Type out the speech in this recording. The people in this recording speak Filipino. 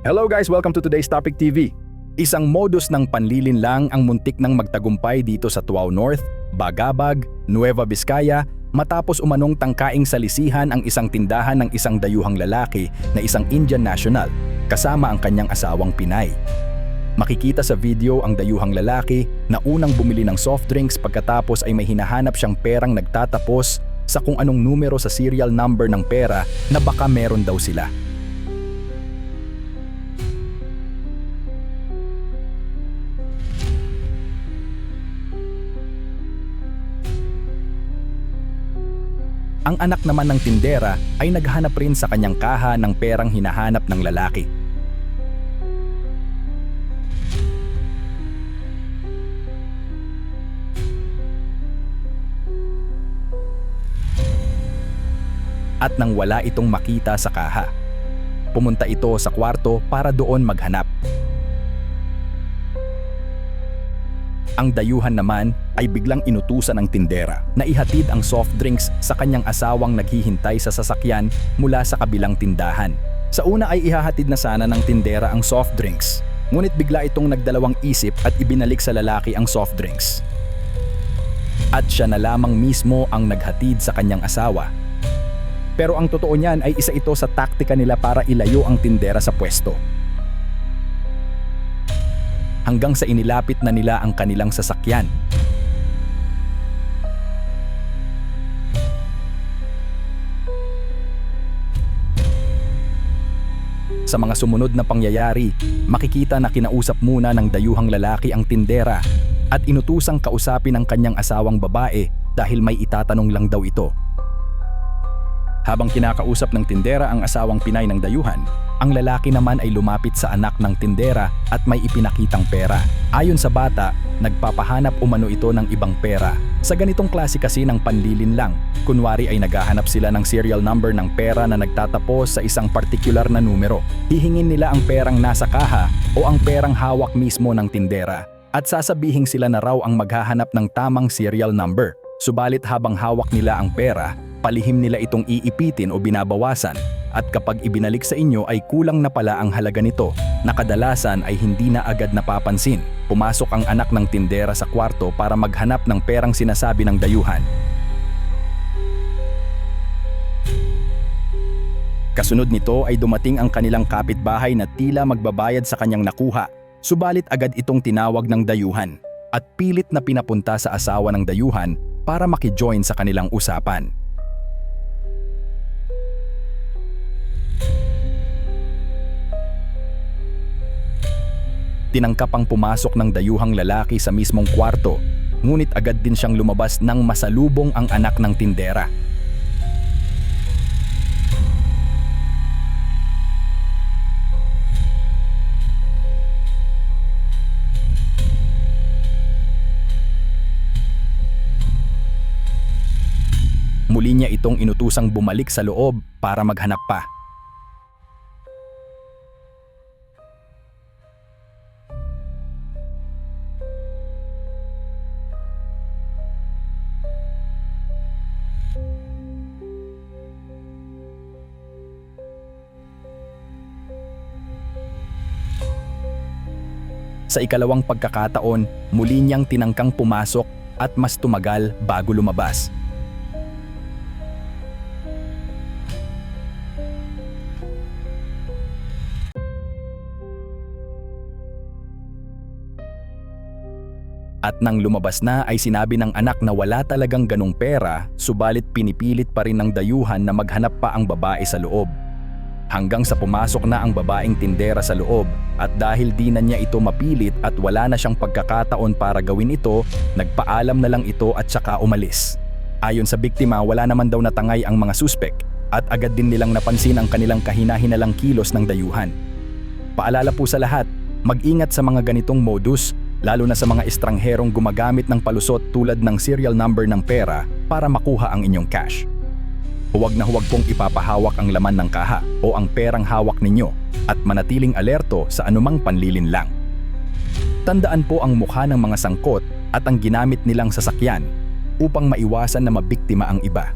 Hello guys, welcome to today's Topic TV. Isang modus ng panlilinlang ang muntik ng magtagumpay dito sa Tuao North, Bagabag, Nueva Vizcaya matapos umanong tangkaing salisihan ang isang tindahan ng isang dayuhang lalaki na isang Indian national kasama ang kanyang asawang Pinay. Makikita sa video ang dayuhang lalaki na unang bumili ng soft drinks pagkatapos ay may hinahanap siyang perang nagtatapos sa kung anong numero sa serial number ng pera na baka meron daw sila. Ang anak naman ng tindera ay naghanap rin sa kanyang kaha ng perang hinahanap ng lalaki. At nang wala itong makita sa kaha, pumunta ito sa kwarto para doon maghanap. Ang dayuhan naman ay biglang inutusan ng tindera na ihatid ang soft drinks sa kanyang asawang naghihintay sa sasakyan mula sa kabilang tindahan. Sa una ay ihahatid na sana ng tindera ang soft drinks, ngunit bigla itong nagdalawang isip at ibinalik sa lalaki ang soft drinks. At siya na lamang mismo ang naghatid sa kanyang asawa. Pero ang totoo niyan ay isa ito sa taktika nila para ilayo ang tindera sa pwesto. Hanggang sa inilapit na nila ang kanilang sasakyan. Sa mga sumunod na pangyayari, makikita na kinausap muna ng dayuhang lalaki ang tindera at inutusang kausapin ang kanyang asawang babae dahil may itatanong lang daw ito. Habang kinakausap ng tindera ang asawang Pinay ng dayuhan, ang lalaki naman ay lumapit sa anak ng tindera at may ipinakitang pera. Ayon sa bata, nagpapahanap umano ito ng ibang pera. Sa ganitong klase kasi ng panlilinlang, kunwari ay naghahanap sila ng serial number ng pera na nagtatapos sa isang partikular na numero. Hihingin nila ang perang nasa kaha o ang perang hawak mismo ng tindera at sasabihing sila na raw ang maghahanap ng tamang serial number. Subalit habang hawak nila ang pera, palihim nila itong iipitin o binabawasan at kapag ibinalik sa inyo ay kulang na pala ang halaga nito na kadalasan ay hindi na agad napapansin. Pumasok ang anak ng tindera sa kwarto para maghanap ng perang sinasabi ng dayuhan. Kasunod nito ay dumating ang kanilang kapitbahay na tila magbabayad sa kanyang nakuha, subalit agad itong tinawag ng dayuhan at pilit na pinapunta sa asawa ng dayuhan para makijoin sa kanilang usapan. Tinangkap ang pumasok ng dayuhang lalaki sa mismong kwarto, ngunit agad din siyang lumabas nang masalubong ang anak ng tindera. Muli niya itong inutusang bumalik sa loob para maghanap pa. Sa ikalawang pagkakataon, muli niyang tinangkang pumasok at mas tumagal bago lumabas. At nang lumabas na ay sinabi ng anak na wala talagang ganong pera, subalit pinipilit pa rin ng dayuhan na maghanap pa ang babae sa loob. Hanggang sa pumasok na ang babaeng tindera sa loob at dahil di na niya ito mapilit at wala na siyang pagkakataon para gawin ito, nagpaalam na lang ito at saka umalis. Ayon sa biktima, wala naman daw natangay ang mga suspek at agad din nilang napansin ang kanilang kahina-hinalang kilos ng dayuhan. Paalala po sa lahat, mag-ingat sa mga ganitong modus, lalo na sa mga estrangherong gumagamit ng palusot tulad ng serial number ng pera para makuha ang inyong cash. Huwag na huwag pong ipapahawak ang laman ng kaha o ang perang hawak ninyo at manatiling alerto sa anumang panlilinlang. Tandaan po ang mukha ng mga sangkot at ang ginamit nilang sasakyan upang maiwasan na mabiktima ang iba.